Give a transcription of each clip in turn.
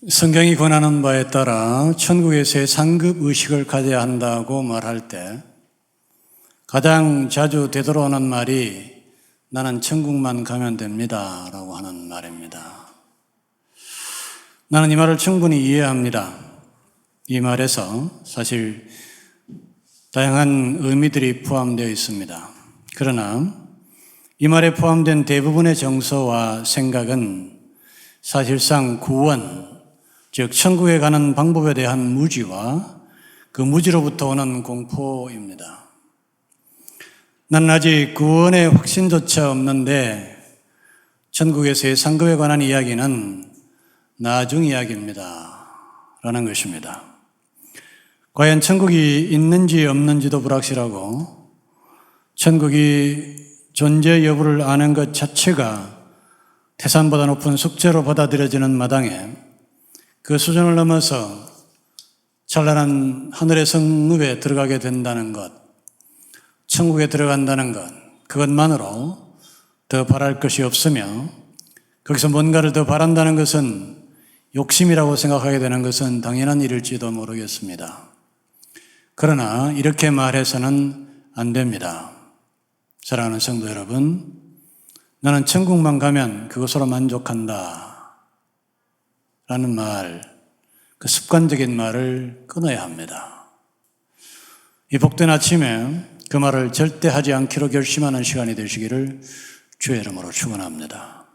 성경이 권하는 바에 따라 천국에서의 상급 의식을 가져야 한다고 말할 때 가장 자주 되돌아오는 말이 나는 천국만 가면 됩니다 라고 하는 말입니다. 나는 이 말을 충분히 이해합니다. 이 말에서 사실 다양한 의미들이 포함되어 있습니다. 그러나 이 말에 포함된 대부분의 정서와 생각은 사실상 구원, 즉 천국에 가는 방법에 대한 무지와 그 무지로부터 오는 공포입니다. 나는 아직 구원의 확신조차 없는데 천국에서의 상급에 관한 이야기는 나중 이야기입니다 라는 것입니다. 과연 천국이 있는지 없는지도 불확실하고 천국이 존재 여부를 아는 것 자체가 태산보다 높은 숙제로 받아들여지는 마당에 그 수준을 넘어서 찬란한 하늘의 성읍에 들어가게 된다는 것, 천국에 들어간다는 것, 그것만으로 더 바랄 것이 없으며 거기서 뭔가를 더 바란다는 것은 욕심이라고 생각하게 되는 것은 당연한 일일지도 모르겠습니다. 그러나 이렇게 말해서는 안 됩니다. 사랑하는 성도 여러분, 나는 천국만 가면 그것으로 만족한다 라는 말, 그 습관적인 말을 끊어야 합니다. 이 복된 아침에 그 말을 절대 하지 않기로 결심하는 시간이 되시기를 주의 이름으로 축원합니다.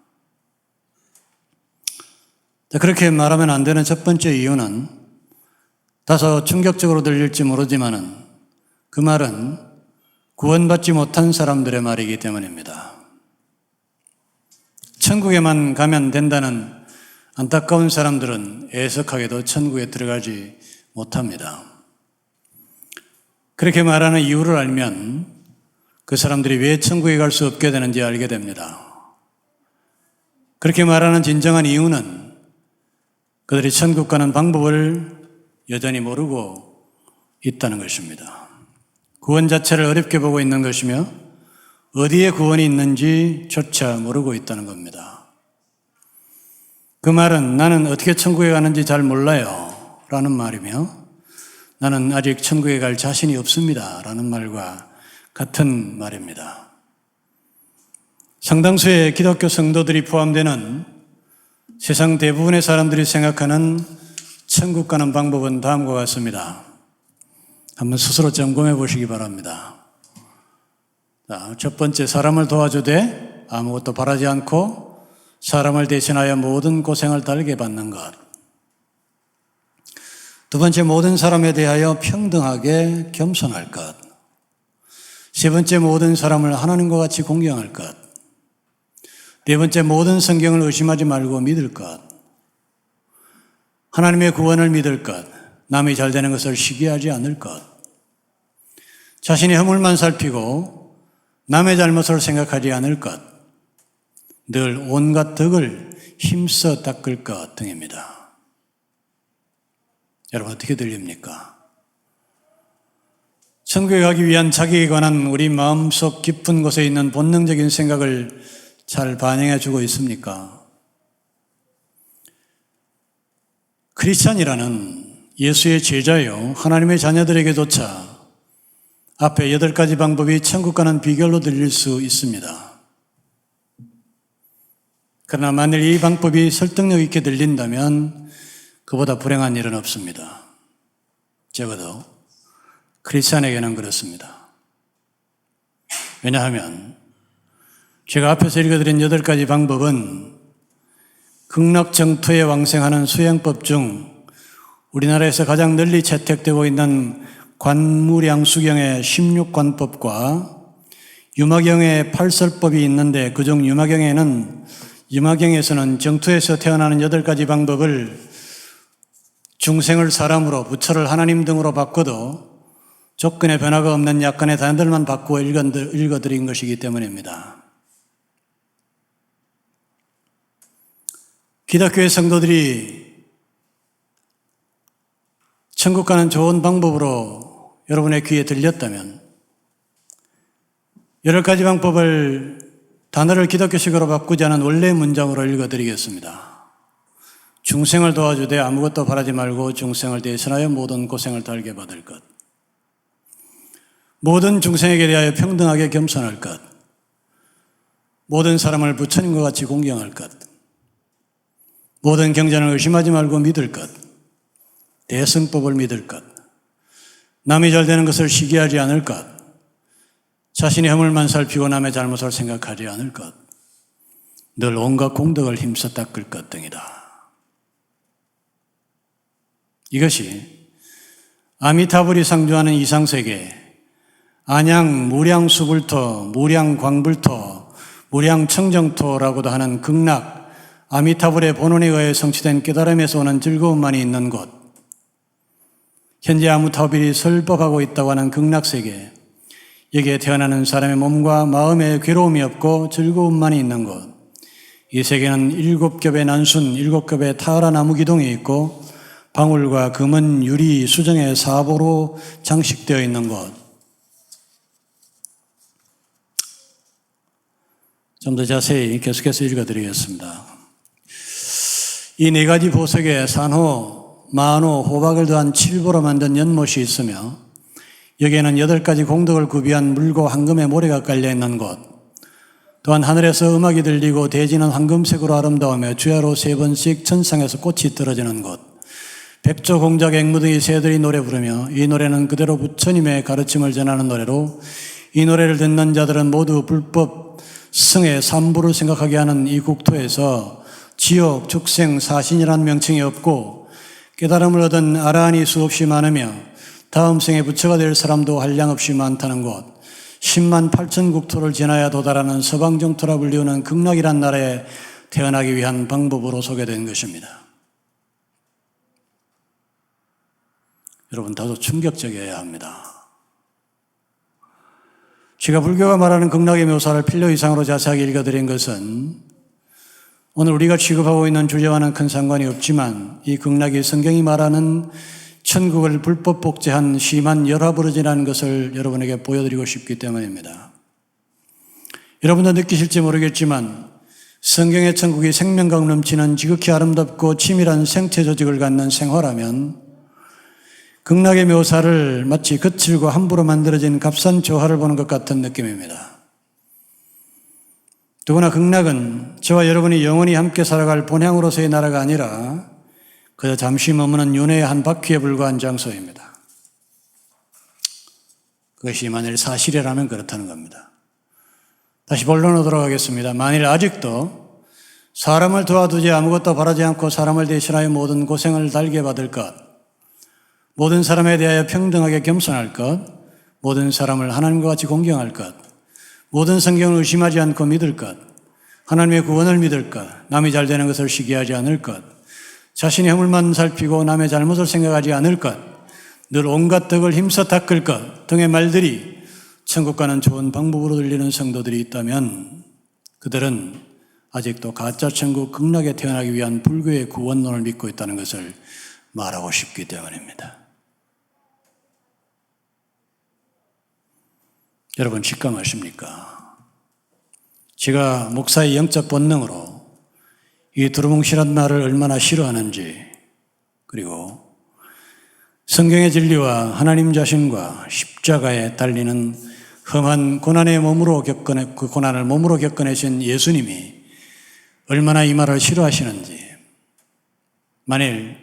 그렇게 말하면 안 되는 첫 번째 이유는 다소 충격적으로 들릴지 모르지만은 그 말은 구원받지 못한 사람들의 말이기 때문입니다. 천국에만 가면 된다는 안타까운 사람들은 애석하게도 천국에 들어가지 못합니다. 그렇게 말하는 이유를 알면 그 사람들이 왜 천국에 갈 수 없게 되는지 알게 됩니다. 그렇게 말하는 진정한 이유는 그들이 천국 가는 방법을 여전히 모르고 있다는 것입니다. 구원 자체를 어렵게 보고 있는 것이며 어디에 구원이 있는지조차 모르고 있다는 겁니다. 그 말은 나는 어떻게 천국에 가는지 잘 몰라요 라는 말이며 나는 아직 천국에 갈 자신이 없습니다 라는 말과 같은 말입니다. 상당수의 기독교 성도들이 포함되는 세상 대부분의 사람들이 생각하는 천국 가는 방법은 다음과 같습니다. 한번 스스로 점검해 보시기 바랍니다. 자, 첫 번째, 사람을 도와주되 아무것도 바라지 않고 사람을 대신하여 모든 고생을 달게 받는 것. 두 번째, 모든 사람에 대하여 평등하게 겸손할 것. 세 번째, 모든 사람을 하나님과 같이 공경할 것. 네 번째, 모든 성경을 의심하지 말고 믿을 것. 하나님의 구원을 믿을 것. 남이 잘 되는 것을 시기하지 않을 것. 자신의 허물만 살피고 남의 잘못을 생각하지 않을 것. 늘 온갖 덕을 힘써 닦을 것 등입니다. 여러분 어떻게 들립니까? 천국에 가기 위한 자기에 관한 우리 마음속 깊은 곳에 있는 본능적인 생각을 잘 반영해 주고 있습니까? 크리스찬이라는 예수의 제자요 하나님의 자녀들에게조차 앞에 8가지 방법이 천국 가는 비결로 들릴 수 있습니다. 그러나 만일 이 방법이 설득력 있게 들린다면 그보다 불행한 일은 없습니다. 적어도 크리스찬에게는 그렇습니다. 왜냐하면 제가 앞에서 읽어드린 8가지 방법은 극락정토에 왕생하는 수행법 중 우리나라에서 가장 널리 채택되고 있는 관무량수경의 16관법과 유마경의 8설법이 있는데 그중 유마경에서는 정토에서 태어나는 8가지 방법을 중생을 사람으로 부처를 하나님 등으로 바꿔도 조건의 변화가 없는 약간의 단어들만 바꾸어 읽어드린 것이기 때문입니다. 기독교의 성도들이 천국 가는 좋은 방법으로 여러분의 귀에 들렸다면 8가지 방법을 단어를 기독교식으로 바꾸지 않은 원래 문장으로 읽어드리겠습니다. 중생을 도와주되 아무것도 바라지 말고 중생을 대신하여 모든 고생을 달게 받을 것. 모든 중생에게 대하여 평등하게 겸손할 것. 모든 사람을 부처님과 같이 공경할 것. 모든 경전을 의심하지 말고 믿을 것. 대승법을 믿을 것. 남이 잘 되는 것을 시기하지 않을 것. 자신의 허물만 살피고 남의 잘못을 생각하지 않을 것. 늘 온갖 공덕을 힘써 닦을 것 등이다. 이것이 아미타불이 상주하는 이상세계, 안양 무량수불토, 무량광불토, 무량청정토라고도 하는 극락, 아미타불의 본원에 의해 성취된 깨달음에서 오는 즐거움만이 있는 곳, 현재 아미타불이 설법하고 있다고 하는 극락세계, 여기에 태어나는 사람의 몸과 마음에 괴로움이 없고 즐거움만이 있는 곳, 이 세계는 7겹의 난순, 7겹의 타라 나무 기둥이 있고 방울과 금은, 유리, 수정의 사보로 장식되어 있는 곳. 좀 더 자세히 계속해서 읽어드리겠습니다. 이 네 가지 보석에 산호, 만호, 호박을 더한 7보로 만든 연못이 있으며 여기에는 8가지 공덕을 구비한 물고 황금의 모래가 깔려있는 곳, 또한 하늘에서 음악이 들리고 대지는 황금색으로 아름다우며 주야로 3번씩 천상에서 꽃이 떨어지는 곳, 백조, 공작, 앵무등이 새들이 노래 부르며 이 노래는 그대로 부처님의 가르침을 전하는 노래로 이 노래를 듣는 자들은 모두 불법 승의 삼부를 생각하게 하는 이 국토에서 지옥, 축생, 사신이라는 명칭이 없고 깨달음을 얻은 아라한이 수없이 많으며 다음 생에 부처가 될 사람도 한량없이 많다는 곳, 10만 8천 국토를 지나야 도달하는 서방정토라 불리우는 극락이란 나라에 태어나기 위한 방법으로 소개된 것입니다. 여러분, 다소 충격적이어야 합니다. 제가 불교가 말하는 극락의 묘사를 필요 이상으로 자세하게 읽어드린 것은 오늘 우리가 취급하고 있는 주제와는 큰 상관이 없지만 이 극락이 성경이 말하는 천국을 불법 복제한 심한 열화버릇이라는 것을 여러분에게 보여드리고 싶기 때문입니다. 여러분도 느끼실지 모르겠지만 성경의 천국이 생명감 넘치는 지극히 아름답고 치밀한 생체 조직을 갖는 생활하면 극락의 묘사를 마치 거칠고 함부로 만들어진 값싼 조화를 보는 것 같은 느낌입니다. 더구나 극락은 저와 여러분이 영원히 함께 살아갈 본향으로서의 나라가 아니라 그저 잠시 머무는 윤회의 한 바퀴에 불과한 장소입니다. 그것이 만일 사실이라면 그렇다는 겁니다. 다시 본론으로 돌아가겠습니다. 만일 아직도 사람을 도와두지 아무것도 바라지 않고 사람을 대신하여 모든 고생을 달게 받을 것, 모든 사람에 대하여 평등하게 겸손할 것, 모든 사람을 하나님과 같이 공경할 것, 모든 성경을 의심하지 않고 믿을 것, 하나님의 구원을 믿을 것, 남이 잘 되는 것을 시기하지 않을 것, 자신의 허물만 살피고 남의 잘못을 생각하지 않을 것, 늘 온갖 덕을 힘써 닦을 것 등의 말들이 천국 가는 좋은 방법으로 들리는 성도들이 있다면 그들은 아직도 가짜 천국 극락에 태어나기 위한 불교의 구원론을 믿고 있다는 것을 말하고 싶기 때문입니다. 여러분 직감하십니까? 제가 목사의 영적 본능으로 이 두루뭉실한 말을 얼마나 싫어하는지, 그리고 성경의 진리와 하나님 자신과 십자가에 달리는 험한 그 고난을 몸으로 겪어내신 예수님이 얼마나 이 말을 싫어하시는지, 만일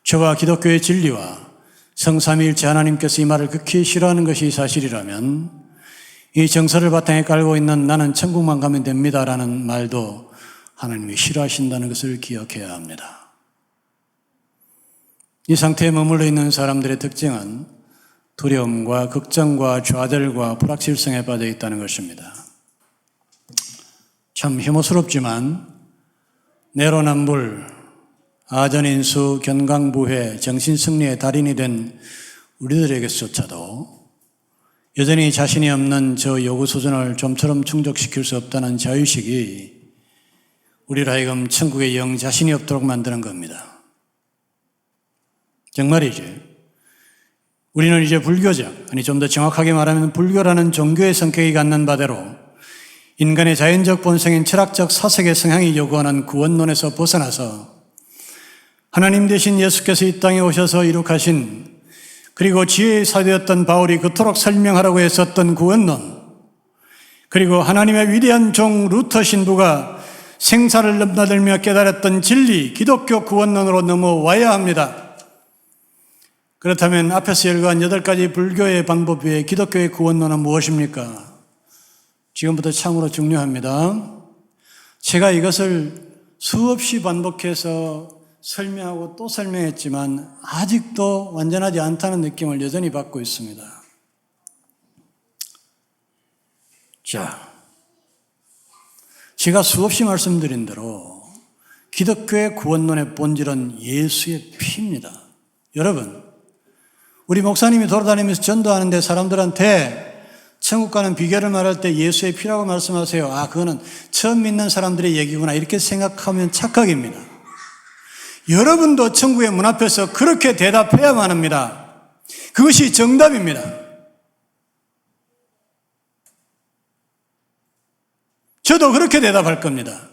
저와 기독교의 진리와 성삼위일체 하나님께서 이 말을 극히 싫어하는 것이 사실이라면 이 정서를 바탕에 깔고 있는 나는 천국만 가면 됩니다라는 말도 하나님이 싫어하신다는 것을 기억해야 합니다. 이 상태에 머물러 있는 사람들의 특징은 두려움과 걱정과 좌절과 불확실성에 빠져 있다는 것입니다. 참 혐오스럽지만 내로남불, 아전인수, 견강부회, 정신승리의 달인이 된 우리들에게조차도 여전히 자신이 없는 저 요구 수준을 좀처럼 충족시킬 수 없다는 자의식이 우리를 하여금 천국에 영 자신이 없도록 만드는 겁니다. 정말이지. 우리는 이제 불교적, 아니 좀 더 정확하게 말하면 불교라는 종교의 성격이 갖는 바대로 인간의 자연적 본성인 철학적 사색의 성향이 요구하는 구원론에서 벗어나서 하나님 되신 예수께서 이 땅에 오셔서 이룩하신, 그리고 지혜의 사도였던 바울이 그토록 설명하라고 했었던 구원론, 그리고 하나님의 위대한 종 루터 신부가 생사를 넘나들며 깨달았던 진리, 기독교 구원론으로 넘어와야 합니다. 그렇다면 앞에서 열거한 8가지 불교의 방법 외에 기독교의 구원론은 무엇입니까? 지금부터 참으로 중요합니다. 제가 이것을 수없이 반복해서 설명하고 또 설명했지만 아직도 완전하지 않다는 느낌을 여전히 받고 있습니다. 자, 제가 수없이 말씀드린 대로 기독교의 구원론의 본질은 예수의 피입니다. 여러분, 우리 목사님이 돌아다니면서 전도하는데 사람들한테 천국 가는 비결을 말할 때 예수의 피라고 말씀하세요. 아, 그거는 처음 믿는 사람들의 얘기구나, 이렇게 생각하면 착각입니다. 여러분도 천국의 문 앞에서 그렇게 대답해야만 합니다. 그것이 정답입니다. 저도 그렇게 대답할 겁니다.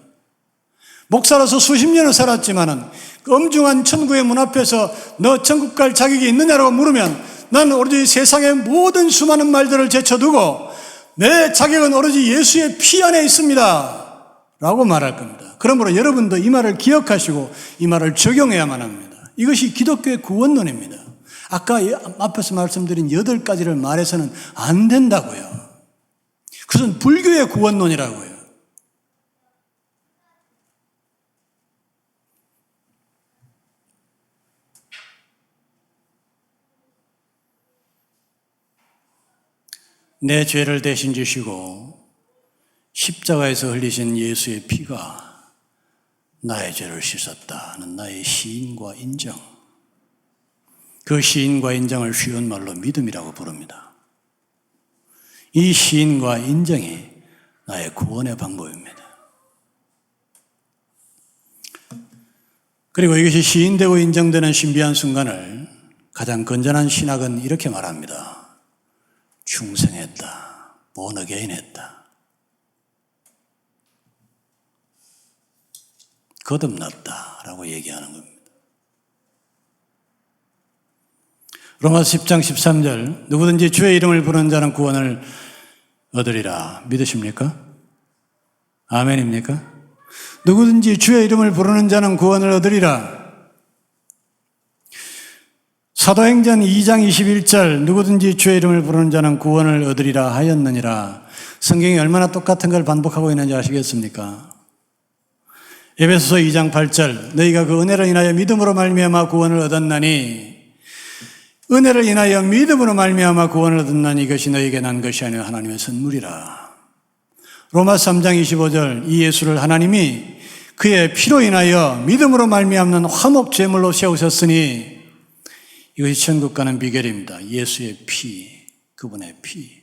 목사로서 수십 년을 살았지만은 그 엄중한 천국의 문 앞에서 너 천국 갈 자격이 있느냐라고 물으면 나는 오로지 세상의 모든 수많은 말들을 제쳐두고 내 자격은 오로지 예수의 피 안에 있습니다 라고 말할 겁니다. 그러므로 여러분도 이 말을 기억하시고 이 말을 적용해야만 합니다. 이것이 기독교의 구원론입니다. 아까 앞에서 말씀드린 8가지를 말해서는 안 된다고요. 그것은 불교의 구원론이라고요. 내 죄를 대신 지시고 십자가에서 흘리신 예수의 피가 나의 죄를 씻었다는 나의 시인과 인정, 그 시인과 인정을 쉬운 말로 믿음이라고 부릅니다. 이 시인과 인정이 나의 구원의 방법입니다. 그리고 이것이 시인되고 인정되는 신비한 순간을 가장 건전한 신학은 이렇게 말합니다. 충성했다, born again 했다, 거듭났다라고 얘기하는 겁니다. 로마서 10장 13절, 누구든지 주의 이름을 부르는 자는 구원을 얻으리라. 믿으십니까? 아멘입니까? 누구든지 주의 이름을 부르는 자는 구원을 얻으리라. 사도행전 2장 21절, 누구든지 주의 이름을 부르는 자는 구원을 얻으리라 하였느니라. 성경이 얼마나 똑같은 걸 반복하고 있는지 아시겠습니까? 에베소서 2장 8절, 너희가 그 은혜를 인하여 믿음으로 말미암아 구원을 얻었나니, 은혜를 인하여 믿음으로 말미암아 구원을 얻었나니 이것이 너희에게 난 것이 아니라 하나님의 선물이라. 로마서 3장 25절, 이 예수를 하나님이 그의 피로 인하여 믿음으로 말미암는 화목 제물로 세우셨으니 이것이 천국 가는 비결입니다. 예수의 피, 그분의 피.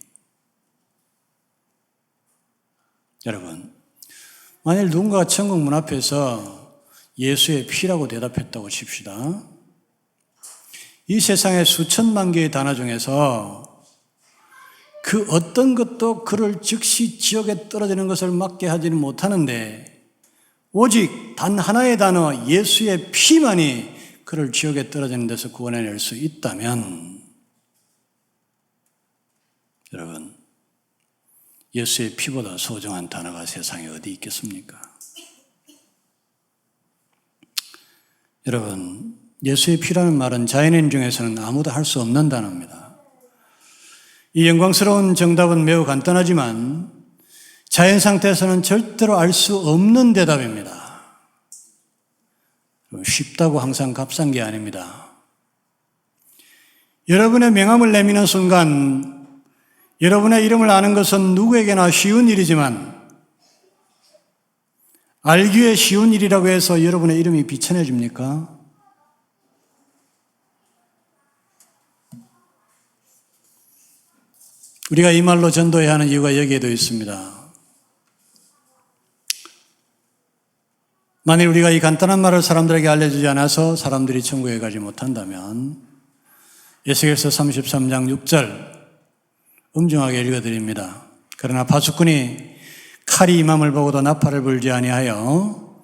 여러분, 만일 누군가가 천국 문 앞에서 예수의 피라고 대답했다고 칩시다. 이 세상의 수천만 개의 단어 중에서 그 어떤 것도 그를 즉시 지옥에 떨어지는 것을 막게 하지는 못하는데 오직 단 하나의 단어 예수의 피만이 그를 지옥에 떨어지는 데서 구원해낼 수 있다면, 여러분, 예수의 피보다 소중한 단어가 세상에 어디 있겠습니까? 여러분, 예수의 피라는 말은 자연인 중에서는 아무도 할 수 없는 단어입니다. 이 영광스러운 정답은 매우 간단하지만 자연 상태에서는 절대로 알 수 없는 대답입니다. 쉽다고 항상 값싼 게 아닙니다. 여러분의 명함을 내미는 순간 여러분의 이름을 아는 것은 누구에게나 쉬운 일이지만 알기에 쉬운 일이라고 해서 여러분의 이름이 비천해집니까? 우리가 이 말로 전도해야 하는 이유가 여기에도 있습니다. 만일 우리가 이 간단한 말을 사람들에게 알려주지 않아서 사람들이 천국에 가지 못한다면 에스겔서 33장 6절 엄중하게 읽어드립니다. 그러나 파수꾼이 칼이 임함을 보고도 나팔을 불지 아니하여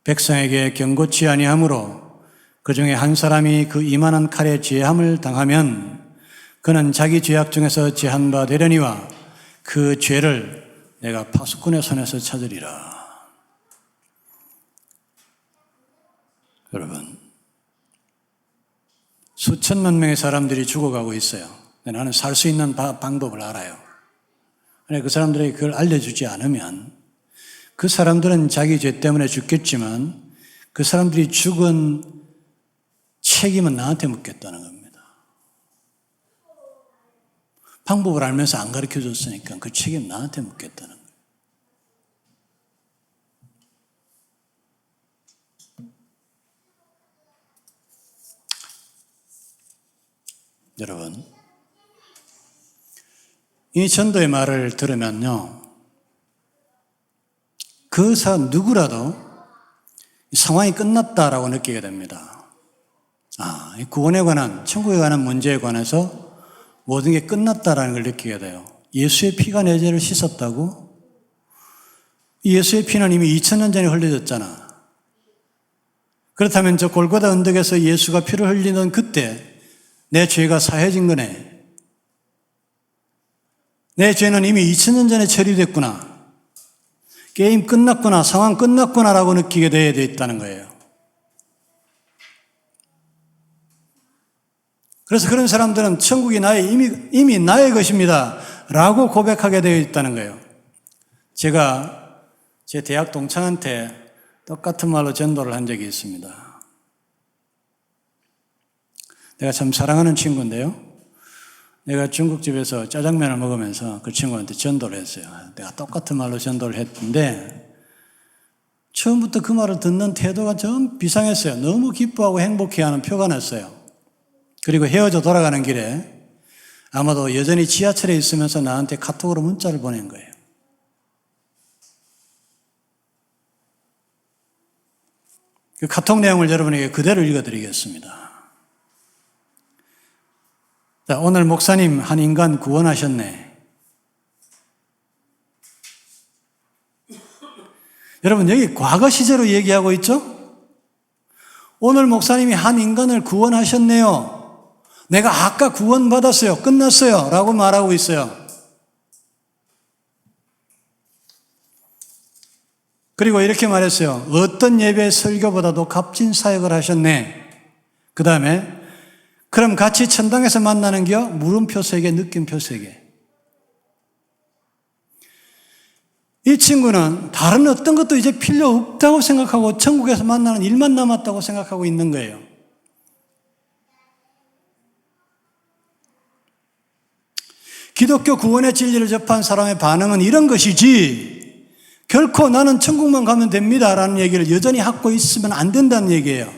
백성에게 경고치 아니하므로 그 중에 한 사람이 그 이만한 칼에 제함을 당하면 그는 자기 죄악 중에서 제한받으려니와 그 죄를 내가 파수꾼의 손에서 찾으리라. 여러분, 수천만 명의 사람들이 죽어가고 있어요. 나는 살 수 있는 방법을 알아요. 그 사람들에게 그걸 알려주지 않으면 그 사람들은 자기 죄 때문에 죽겠지만 그 사람들이 죽은 책임은 나한테 묻겠다는 겁니다. 방법을 알면서 안 가르쳐줬으니까 그 책임 나한테 묻겠다는 거예요. 여러분, 이 전도의 말을 들으면요, 그 사람 누구라도 상황이 끝났다라고 느끼게 됩니다. 구원에 관한, 천국에 관한 문제에 관해서 모든 게 끝났다라는 걸 느끼게 돼요. 예수의 피가 내 죄를 씻었다고? 예수의 피는 이미 2000년 전에 흘려졌잖아. 그렇다면 저 골고다 언덕에서 예수가 피를 흘리던 그때 내 죄가 사해진 거네. 내 죄는 이미 2000년 전에 처리됐구나. 게임 끝났구나, 상황 끝났구나라고 느끼게 돼야 있다는 거예요. 그래서 그런 사람들은 천국이 이미 나의 것입니다 라고 고백하게 되어 있다는 거예요. 제가 제 대학 동창한테 똑같은 말로 전도를 한 적이 있습니다. 내가 참 사랑하는 친구인데요, 내가 중국집에서 짜장면을 먹으면서 그 친구한테 전도를 했어요. 내가 똑같은 말로 전도를 했는데 처음부터 그 말을 듣는 태도가 좀 비상했어요. 너무 기뻐하고 행복해하는 표가 났어요. 그리고 헤어져 돌아가는 길에 아마도 여전히 지하철에 있으면서 나한테 카톡으로 문자를 보낸 거예요. 그 카톡 내용을 여러분에게 그대로 읽어드리겠습니다. 자, 오늘 목사님 한 인간 구원하셨네. 여러분, 여기 과거 시제로 얘기하고 있죠? 오늘 목사님이 한 인간을 구원하셨네요. 내가 아까 구원받았어요. 끝났어요. 라고 말하고 있어요. 그리고 이렇게 말했어요. 어떤 예배 설교보다도 값진 사역을 하셨네. 그 다음에 그럼 같이 천당에서 만나는 겨? 물음표 3개, 느낌표 3개. 이 친구는 다른 어떤 것도 이제 필요 없다고 생각하고 천국에서 만나는 일만 남았다고 생각하고 있는 거예요. 기독교 구원의 진리를 접한 사람의 반응은 이런 것이지, 결코 나는 천국만 가면 됩니다 라는 얘기를 여전히 하고 있으면 안 된다는 얘기예요.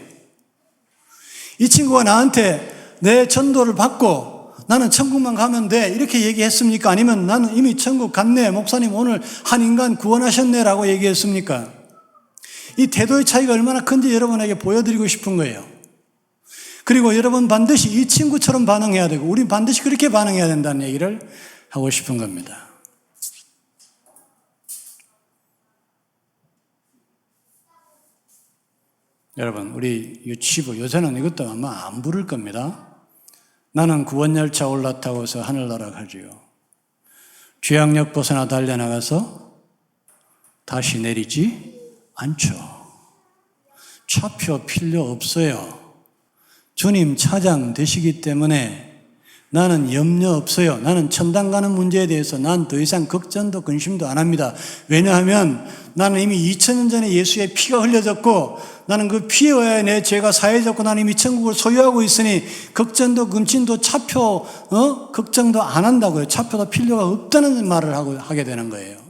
이 친구가 나한테 내 전도를 받고 나는 천국만 가면 돼 이렇게 얘기했습니까? 아니면 나는 이미 천국 갔네, 목사님 오늘 한 인간 구원하셨네 라고 얘기했습니까? 이 태도의 차이가 얼마나 큰지 여러분에게 보여드리고 싶은 거예요. 그리고 여러분 반드시 이 친구처럼 반응해야 되고 우린 반드시 그렇게 반응해야 된다는 얘기를 하고 싶은 겁니다. 여러분, 우리 유치부 요새는 이것도 아마 안 부를 겁니다. 나는 구원열차 올라타고서 하늘나라 가지요. 죄악역 벗어나 달려나가서 다시 내리지 않죠. 차표 필요 없어요. 주님 차장 되시기 때문에 나는 염려 없어요. 나는 천당 가는 문제에 대해서 난 더 이상 걱정도 근심도 안 합니다. 왜냐하면 나는 이미 2000년 전에 예수의 피가 흘려졌고 나는 그 피에 의해 내 죄가 사해졌고 나는 이미 천국을 소유하고 있으니 걱정도 근심도 차표 걱정도 안 한다고요. 차표도 필요가 없다는 말을 하게 되는 거예요.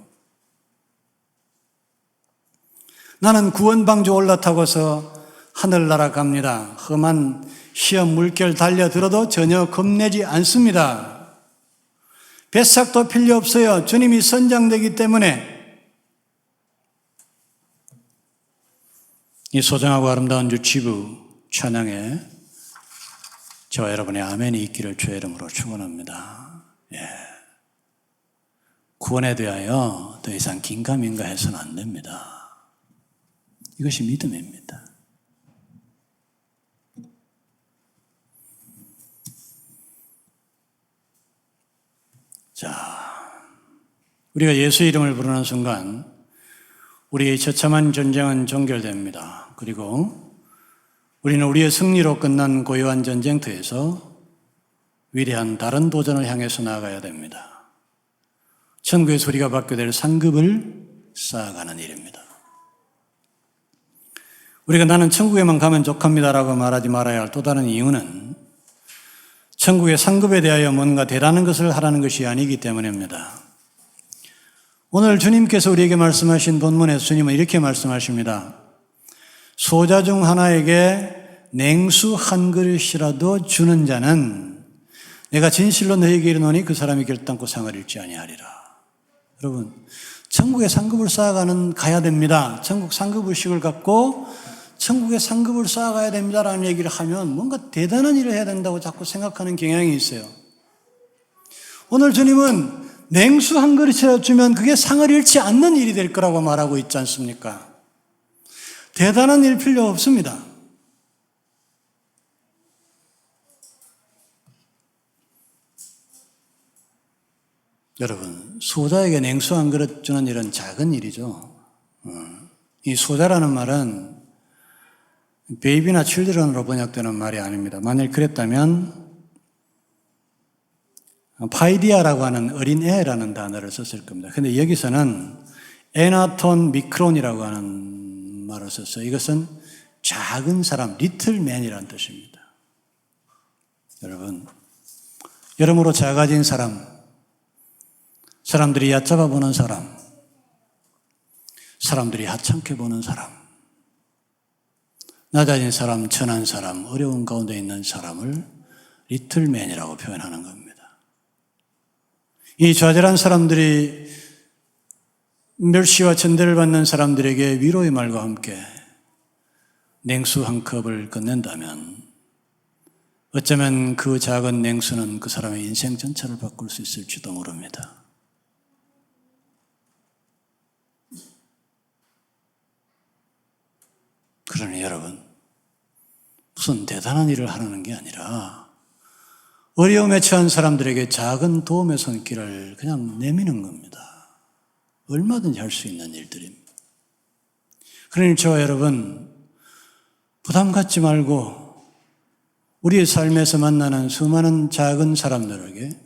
나는 구원방주 올라타고서 하늘나라 갑니다. 험한 시험 물결 달려들어도 전혀 겁내지 않습니다. 뱃삭도 필요 없어요. 주님이 선장되기 때문에. 이 소중하고 아름다운 유치부 찬양에 저와 여러분의 아멘이 있기를 주의 이름으로 축원합니다. 구원에 대하여 더 이상 긴가민가 해서는 안 됩니다. 이것이 믿음입니다. 자, 우리가 예수 이름을 부르는 순간 우리의 처참한 전쟁은 종결됩니다. 그리고 우리는 우리의 승리로 끝난 고요한 전쟁터에서 위대한 다른 도전을 향해서 나아가야 됩니다. 천국에서 우리가 받게 될 상급을 쌓아가는 일입니다. 우리가 나는 천국에만 가면 족합니다라고 말하지 말아야 할 또 다른 이유는 천국의 상급에 대하여 뭔가 대단한 것을 하라는 것이 아니기 때문입니다. 오늘 주님께서 우리에게 말씀하신 본문에서 주님은 이렇게 말씀하십니다. 소자 중 하나에게 냉수 한 그릇이라도 주는 자는 내가 진실로 너희에게 이르노니 그 사람이 결단코 상을 잃지 아니하리라. 여러분, 천국의 상급을 쌓아가는 가야 됩니다. 천국 상급의식을 갖고 천국의 상급을 쌓아가야 됩니다라는 얘기를 하면 뭔가 대단한 일을 해야 된다고 자꾸 생각하는 경향이 있어요. 오늘 주님은 냉수 한 그릇이라도 주면 그게 상을 잃지 않는 일이 될 거라고 말하고 있지 않습니까? 대단한 일 필요 없습니다. 여러분, 소자에게 냉수 한 그릇 주는 일은 작은 일이죠. 이 소자라는 말은 베이비나 칠드런으로 번역되는 말이 아닙니다. 만일 그랬다면 파이디아라고 하는 어린애라는 단어를 썼을 겁니다. 그런데 여기서는 에나톤 미크론이라고 하는 말을 썼어요. 이것은 작은 사람, 리틀맨이라는 뜻입니다. 여러분, 여러모로 작아진 사람, 사람들이 얕잡아 보는 사람, 사람들이 하찮게 보는 사람, 낮아진 사람, 천한 사람, 어려운 가운데 있는 사람을 리틀맨이라고 표현하는 겁니다. 이 좌절한 사람들이 멸시와 천대를 받는 사람들에게 위로의 말과 함께 냉수 한 컵을 건넨다면 어쩌면 그 작은 냉수는 그 사람의 인생 전체를 바꿀 수 있을지도 모릅니다. 그러니 여러분, 무슨 대단한 일을 하는 게 아니라 어려움에 처한 사람들에게 작은 도움의 손길을 그냥 내미는 겁니다. 얼마든지 할 수 있는 일들입니다. 그러니 저와 여러분, 부담 갖지 말고 우리의 삶에서 만나는 수많은 작은 사람들에게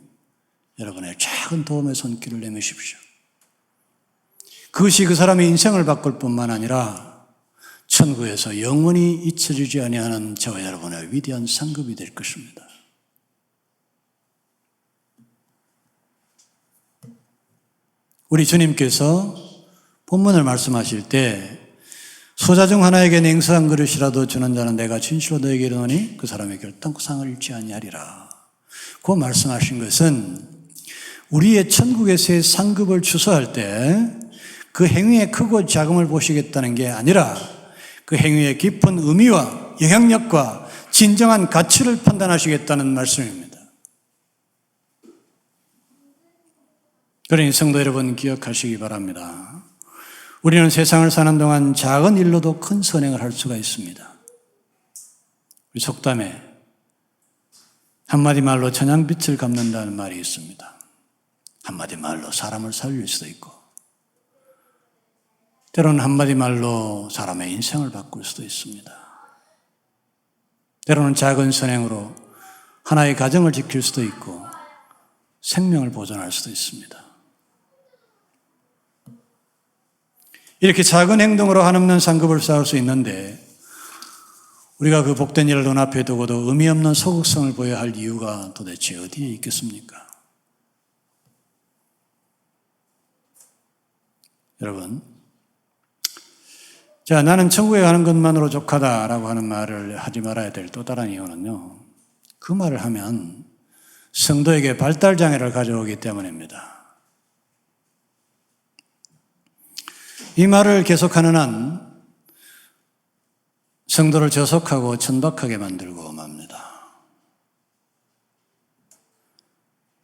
여러분의 작은 도움의 손길을 내미십시오. 그것이 그 사람의 인생을 바꿀 뿐만 아니라 천국에서 영원히 잊혀지지 아니하는 저와 여러분의 위대한 상급이 될 것입니다. 우리 주님께서 본문을 말씀하실 때 소자 중 하나에게 냉수 한 그릇이라도 주는 자는 내가 진실로 너에게 이르노니 그 사람의 결단코 상을 잃지 아니하리라. 그 말씀하신 것은 우리의 천국에서의 상급을 추수할 때 그 행위의 크고 작음을 보시겠다는 게 아니라 그 행위의 깊은 의미와 영향력과 진정한 가치를 판단하시겠다는 말씀입니다. 그러니 성도 여러분 기억하시기 바랍니다. 우리는 세상을 사는 동안 작은 일로도 큰 선행을 할 수가 있습니다. 우리 속담에 한마디 말로 천양빛을 갚는다는 말이 있습니다. 한마디 말로 사람을 살릴 수도 있고 때로는 한마디 말로 사람의 인생을 바꿀 수도 있습니다. 때로는 작은 선행으로 하나의 가정을 지킬 수도 있고 생명을 보존할 수도 있습니다. 이렇게 작은 행동으로 한없는 상급을 쌓을 수 있는데 우리가 그 복된 일을 눈앞에 두고도 의미 없는 소극성을 보여야 할 이유가 도대체 어디에 있겠습니까? 여러분, 자, 나는 천국에 가는 것만으로 족하다라고 하는 말을 하지 말아야 될 또 다른 이유는요, 그 말을 하면 성도에게 발달장애를 가져오기 때문입니다. 이 말을 계속하는 한 성도를 저속하고 천박하게 만들고 맙니다.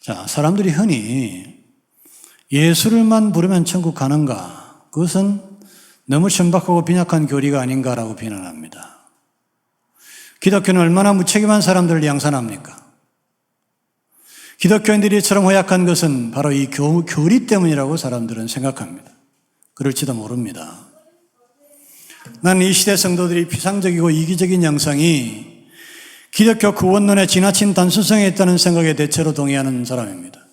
자, 사람들이 흔히 예수를만 부르면 천국 가는가? 그것은 너무 천박하고 빈약한 교리가 아닌가라고 비난합니다. 기독교는 얼마나 무책임한 사람들을 양산합니까? 기독교인들이 이처럼 허약한 것은 바로 이 교리 때문이라고 사람들은 생각합니다. 그럴지도 모릅니다. 나는 이 시대 성도들이 피상적이고 이기적인 양상이 기독교 구원론의 지나친 단순성에 있다는 생각에 대체로 동의하는 사람입니다.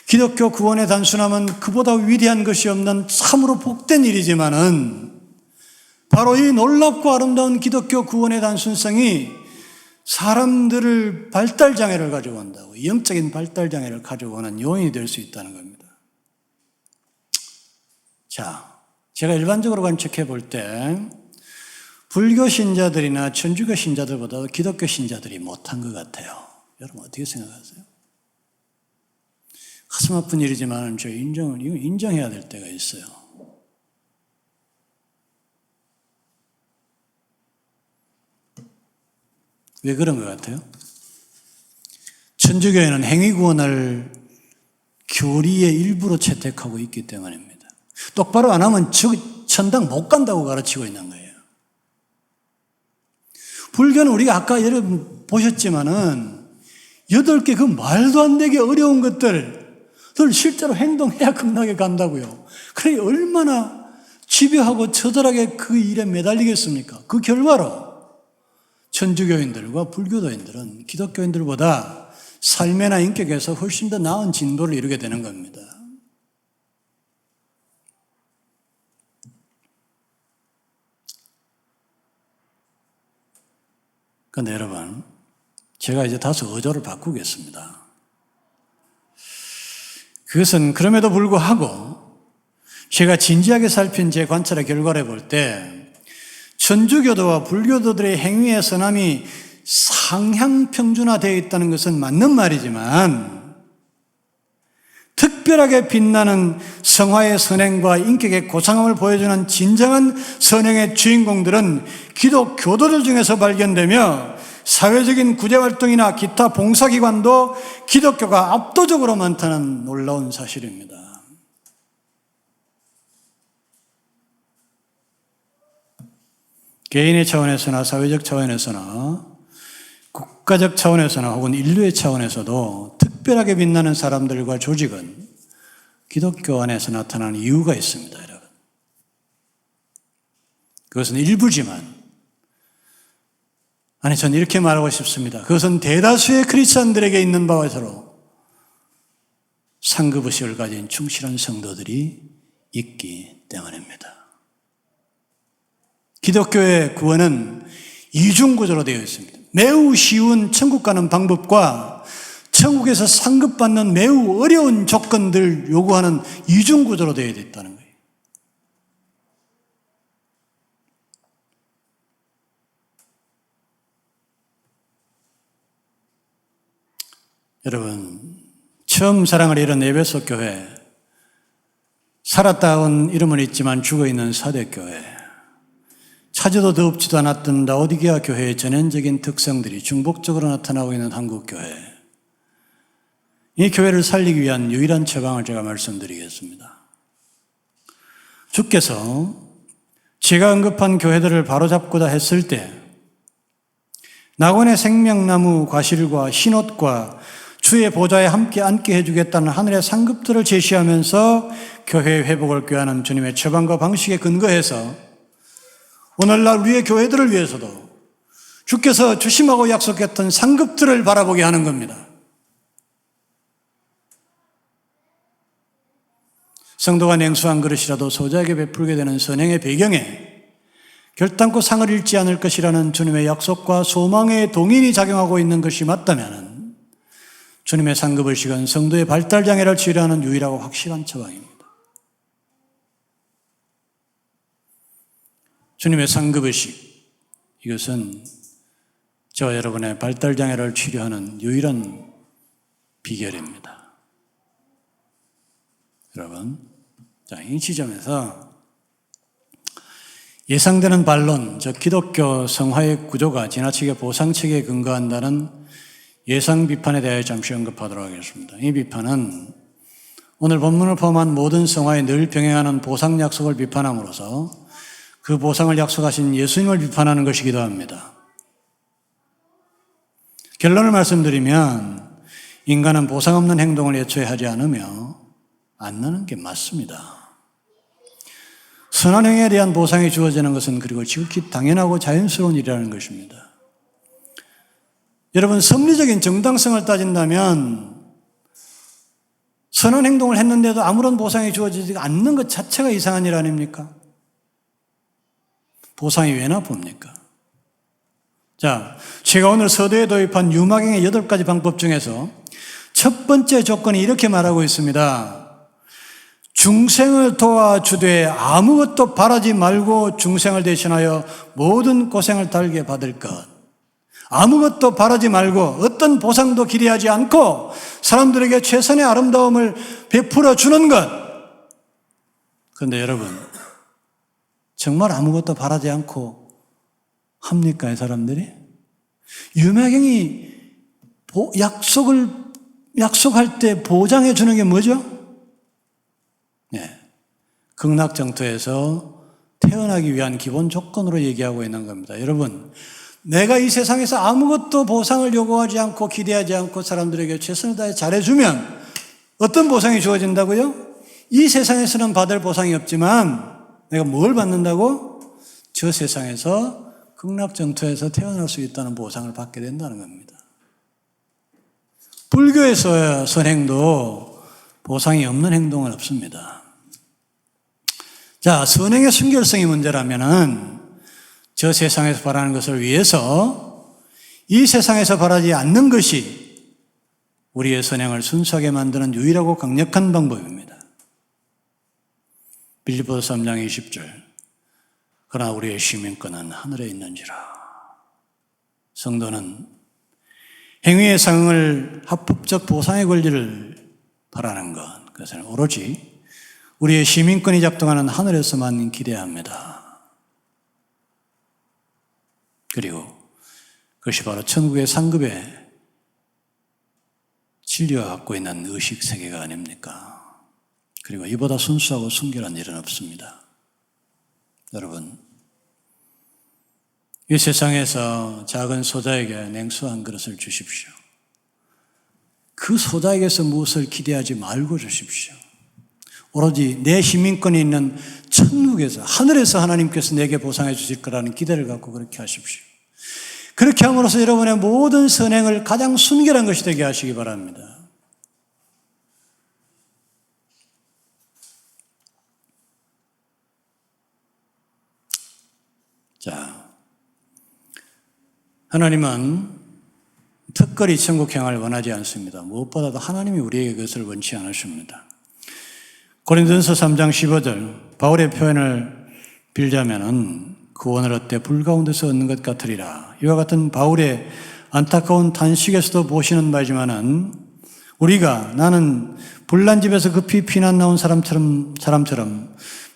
기독교 구원의 단순함은 그보다 위대한 것이 없는 참으로 복된 일이지만은 바로 이 놀랍고 아름다운 기독교 구원의 단순성이 사람들을 발달장애를 가져온다고, 영적인 발달장애를 가져오는 요인이 될 수 있다는 겁니다. 자, 제가 일반적으로 관측해 볼 때 불교 신자들이나 천주교 신자들보다 기독교 신자들이 못한 것 같아요. 여러분 어떻게 생각하세요? 가슴 아픈 일이지만 이거 인정해야 될 때가 있어요. 왜 그런 것 같아요? 천주교회는 행위구원을 교리의 일부로 채택하고 있기 때문입니다. 똑바로 안 하면 천당 못 간다고 가르치고 있는 거예요. 불교는 우리가 아까 여러분 보셨지만은 8개 그 말도 안 되게 어려운 것들을 실제로 행동해야 극락에 간다고요. 그래 얼마나 집요하고 처절하게 그 일에 매달리겠습니까? 그 결과로 천주교인들과 불교도인들은 기독교인들보다 삶이나 인격에서 훨씬 더 나은 진도를 이루게 되는 겁니다. 그런데 여러분, 제가 이제 다소 어조를 바꾸겠습니다. 그것은 그럼에도 불구하고 제가 진지하게 살핀 제 관찰의 결과를 볼 때 천주교도와 불교도들의 행위의 선함이 상향평준화되어 있다는 것은 맞는 말이지만 특별하게 빛나는 성화의 선행과 인격의 고상함을 보여주는 진정한 선행의 주인공들은 기독교도들 중에서 발견되며 사회적인 구제활동이나 기타 봉사기관도 기독교가 압도적으로 많다는 놀라운 사실입니다. 개인의 차원에서나 사회적 차원에서나 국가적 차원에서나 혹은 인류의 차원에서도 특별하게 빛나는 사람들과 조직은 기독교 안에서 나타나는 이유가 있습니다, 여러분. 그것은 일부지만, 저는 이렇게 말하고 싶습니다. 그것은 대다수의 크리스천들에게 있는 바와 서로 상급의식을 가진 충실한 성도들이 있기 때문입니다. 기독교의 구원은 이중구조로 되어 있습니다. 매우 쉬운 천국 가는 방법과 천국에서 상급받는 매우 어려운 조건들 요구하는 이중구조로 되어 있다는 거예요. 여러분, 처음 사랑을 이룬 에베소 교회, 살았다운 이름은 있지만 죽어있는 사대교회, 차지도 더럽지도 않았던 라오디게아 교회의 전형적인 특성들이 중복적으로 나타나고 있는 한국교회, 이 교회를 살리기 위한 유일한 처방을 제가 말씀드리겠습니다. 주께서 제가 언급한 교회들을 바로잡고자 했을 때 낙원의 생명나무 과실과 흰옷과 주의 보좌에 함께 앉게 해주겠다는 하늘의 상급들을 제시하면서 교회의 회복을 꾀하는 주님의 처방과 방식에 근거해서 오늘날 우리의 교회들을 위해서도 주께서 주심하고 약속했던 상급들을 바라보게 하는 겁니다. 성도가 냉수한 그릇이라도 소자에게 베풀게 되는 선행의 배경에 결단코 상을 잃지 않을 것이라는 주님의 약속과 소망의 동인이 작용하고 있는 것이 맞다면 주님의 상급의식은 성도의 발달장애를 치료하는 유일하고 확실한 처방입니다. 주님의 상급의식, 이것은 저와 여러분의 발달장애를 치료하는 유일한 비결입니다. 여러분, 자, 이 지점에서 예상되는 반론, 즉 기독교 성화의 구조가 지나치게 보상책에 근거한다는 예상 비판에 대해 잠시 언급하도록 하겠습니다. 이 비판은 오늘 본문을 포함한 모든 성화에 늘 병행하는 보상 약속을 비판함으로써 그 보상을 약속하신 예수님을 비판하는 것이기도 합니다. 결론을 말씀드리면 인간은 보상 없는 행동을 애초에 하지 않는 게 맞습니다. 선한 행위에 대한 보상이 주어지는 것은 그리고 지극히 당연하고 자연스러운 일이라는 것입니다. 여러분, 섭리적인 정당성을 따진다면 선한 행동을 했는데도 아무런 보상이 주어지지 않는 것 자체가 이상한 일 아닙니까? 보상이 왜 나쁩니까? 자, 제가 오늘 서두에 도입한 유마경의 8가지 방법 중에서 첫 번째 조건이 이렇게 말하고 있습니다. 중생을 도와주되 아무것도 바라지 말고 중생을 대신하여 모든 고생을 달게 받을 것. 아무것도 바라지 말고 어떤 보상도 기대하지 않고 사람들에게 최선의 아름다움을 베풀어 주는 것. 그런데 여러분, 정말 아무것도 바라지 않고 합니까, 이 사람들이? 유마경이 약속할 때 보장해 주는 게 뭐죠? 네, 극락정토에서 태어나기 위한 기본 조건으로 얘기하고 있는 겁니다. 여러분, 내가 이 세상에서 아무것도 보상을 요구하지 않고 기대하지 않고 사람들에게 최선을 다해 잘해주면 어떤 보상이 주어진다고요? 이 세상에서는 받을 보상이 없지만 내가 뭘 받는다고? 저 세상에서 극락정토에서 태어날 수 있다는 보상을 받게 된다는 겁니다. 불교에서 선행도 보상이 없는 행동은 없습니다. 자, 선행의 순결성이 문제라면은 저 세상에서 바라는 것을 위해서 이 세상에서 바라지 않는 것이 우리의 선행을 순수하게 만드는 유일하고 강력한 방법입니다. 빌립보서 3장 20절. 그러나 우리의 시민권은 하늘에 있는지라. 성도는 행위의 상응을 합법적 보상의 권리를 바라는 것, 그것은 오로지 우리의 시민권이 작동하는 하늘에서만 기대합니다. 그리고 그것이 바로 천국의 상급의 진리가 갖고 있는 의식세계가 아닙니까? 그리고 이보다 순수하고 순결한 일은 없습니다. 여러분, 이 세상에서 작은 소자에게 냉수 한 그릇을 주십시오. 그 소자에게서 무엇을 기대하지 말고 주십시오. 오로지 내 시민권이 있는 천국에서, 하늘에서 하나님께서 내게 보상해 주실 거라는 기대를 갖고 그렇게 하십시오. 그렇게 함으로써 여러분의 모든 선행을 가장 순결한 것이 되게 하시기 바랍니다. 자, 하나님은 특별히 천국행을 원하지 않습니다. 무엇보다도 하나님이 우리에게 그것을 원치 않으십니다. 고린도전서 3장 15절 바울의 표현을 빌자면은 구원을 얻되 불 가운데서 얻는 것 같으리라. 이와 같은 바울의 안타까운 탄식에서도 보시는 바이지만은 우리가 나는 불난 집에서 급히 피난 나온 사람처럼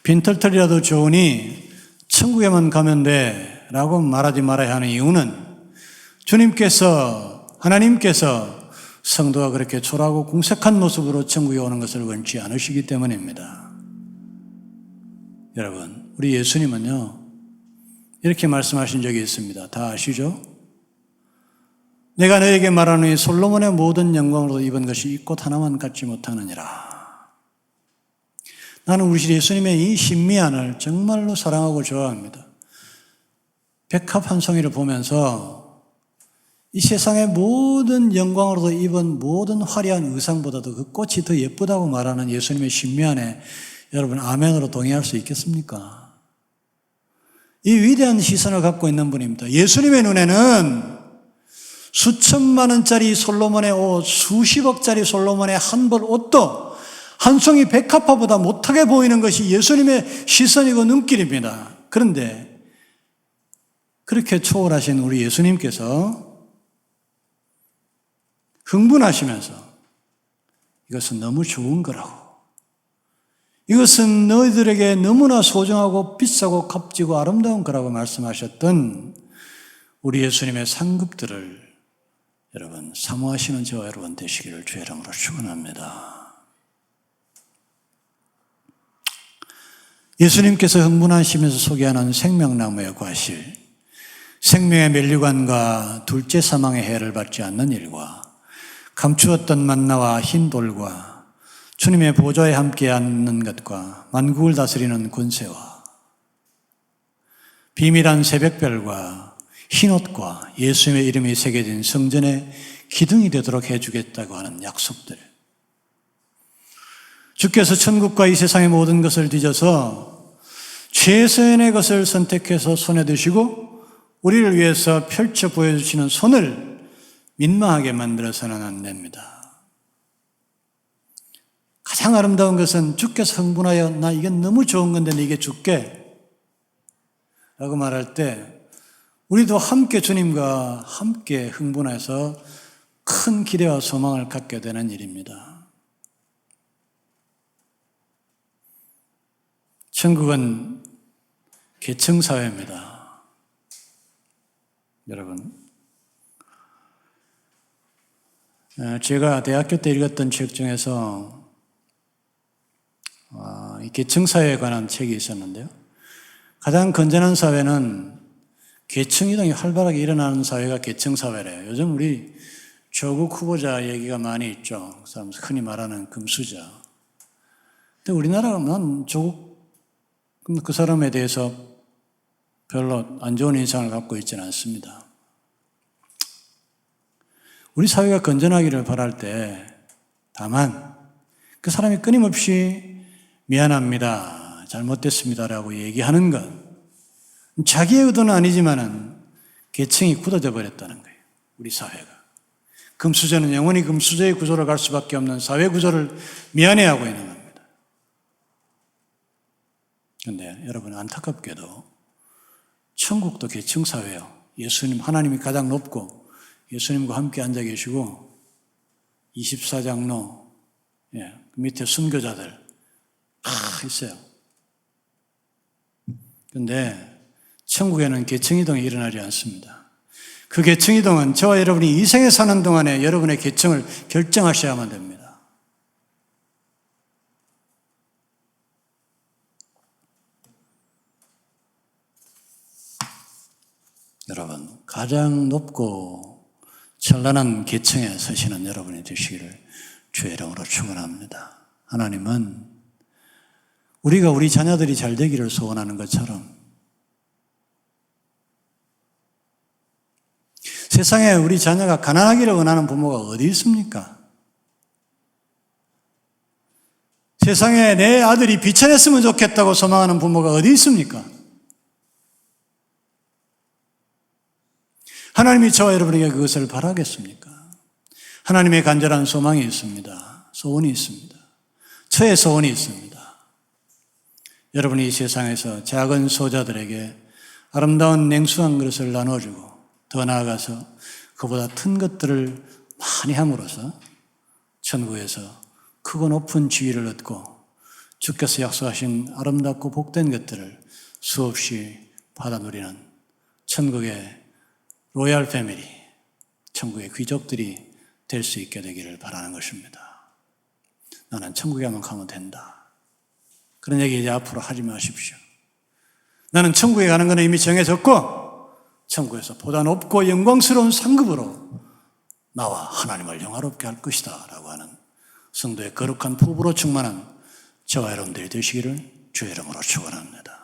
빈털털이라도 좋으니 천국에만 가면 돼 라고 말하지 말아야 하는 이유는 하나님께서 성도가 그렇게 초라하고 궁색한 모습으로 천국에 오는 것을 원치 않으시기 때문입니다. 여러분, 우리 예수님은요, 이렇게 말씀하신 적이 있습니다. 다 아시죠? 내가 너에게 말하노니 솔로몬의 모든 영광으로 입은 것이 이 꽃 하나만 갖지 못하느니라. 나는 우리 예수님의 이 신미안을 정말로 사랑하고 좋아합니다. 백합 한 송이를 보면서 이 세상의 모든 영광으로도 입은 모든 화려한 의상보다도 그 꽃이 더 예쁘다고 말하는 예수님의 신미안에 여러분 아멘으로 동의할 수 있겠습니까? 이 위대한 시선을 갖고 있는 분입니다. 예수님의 눈에는 수천만 원짜리 솔로몬의 옷, 수십억짜리 솔로몬의 한 벌 옷도 한 송이 백합화보다 못하게 보이는 것이 예수님의 시선이고 눈길입니다. 그런데 그렇게 초월하신 우리 예수님께서 흥분하시면서 이것은 너무 좋은 거라고, 이것은 너희들에게 너무나 소중하고 비싸고 값지고 아름다운 거라고 말씀하셨던 우리 예수님의 상급들을 여러분 사모하시는 저와 여러분 되시기를 주의 이름으로 축원합니다. 예수님께서 흥분하시면서 소개하는 생명나무의 과실, 생명의 면류관과 둘째 사망의 해를 받지 않는 일과 감추었던 만나와 흰 돌과 주님의 보좌에 함께 앉는 것과 만국을 다스리는 권세와 비밀한 새벽별과 흰옷과 예수님의 이름이 새겨진 성전의 기둥이 되도록 해주겠다고 하는 약속들. 주께서 천국과 이 세상의 모든 것을 뒤져서 최선의 것을 선택해서 손에 드시고 우리를 위해서 펼쳐 보여주시는 손을 민망하게 만들어서는 안 됩니다. 가장 아름다운 것은 주께서 흥분하여 나 이게 너무 좋은 건데 이게 줄게 라고 말할 때 우리도 함께 주님과 함께 흥분해서 큰 기대와 소망을 갖게 되는 일입니다. 천국은 계층사회입니다. 여러분, 제가 대학교 때 읽었던 책 중에서 이 계층사회에 관한 책이 있었는데요. 가장 건전한 사회는 계층이동이 활발하게 일어나는 사회가 계층사회래요. 요즘 우리 조국 후보자 얘기가 많이 있죠. 흔히 말하는 금수저. 근데 우리나라는 조국 그 사람에 대해서 별로 안 좋은 인상을 갖고 있지는 않습니다. 우리 사회가 건전하기를 바랄 때 다만 그 사람이 끊임없이 미안합니다, 잘못됐습니다라고 얘기하는 것, 자기의 의도는 아니지만은 계층이 굳어져 버렸다는 거예요. 우리 사회가. 금수저는 영원히 금수저의 구조로 갈 수밖에 없는 사회 구조를 미안해하고 있는 겁니다. 그런데 여러분, 안타깝게도 천국도 계층사회예요. 예수님, 하나님이 가장 높고 예수님과 함께 앉아 계시고 24장로 그 밑에 순교자들 다 있어요. 그런데 천국에는 계층이동이 일어나지 않습니다. 그 계층이동은 저와 여러분이 이 생에 사는 동안에 여러분의 계층을 결정하셔야만 됩니다. 여러분, 가장 높고 찬란한 계층에 서시는 여러분이 되시기를 주의 이름으로 축원합니다. 하나님은 우리가 우리 자녀들이 잘 되기를 소원하는 것처럼 세상에 우리 자녀가 가난하기를 원하는 부모가 어디 있습니까? 세상에 내 아들이 비천했으면 좋겠다고 소망하는 부모가 어디 있습니까? 하나님이 저와 여러분에게 그것을 바라겠습니까? 하나님의 간절한 소망이 있습니다. 소원이 있습니다. 저의 소원이 있습니다. 여러분이 이 세상에서 작은 소자들에게 아름다운 냉수한 그릇을 나눠주고 더 나아가서 그보다 큰 것들을 많이 함으로써 천국에서 크고 높은 지위를 얻고 주께서 약속하신 아름답고 복된 것들을 수없이 받아 누리는 천국의 로얄 패밀리, 천국의 귀족들이 될 수 있게 되기를 바라는 것입니다. 나는 천국에만 가면 된다. 그런 얘기 이제 앞으로 하지 마십시오. 나는 천국에 가는 건 이미 정해졌고 천국에서 보다 높고 영광스러운 상급으로 나와 하나님을 영화롭게 할 것이다 라고 하는 성도의 거룩한 포부로 충만한 저와 여러분들이 되시기를 주의 이름으로 축원합니다.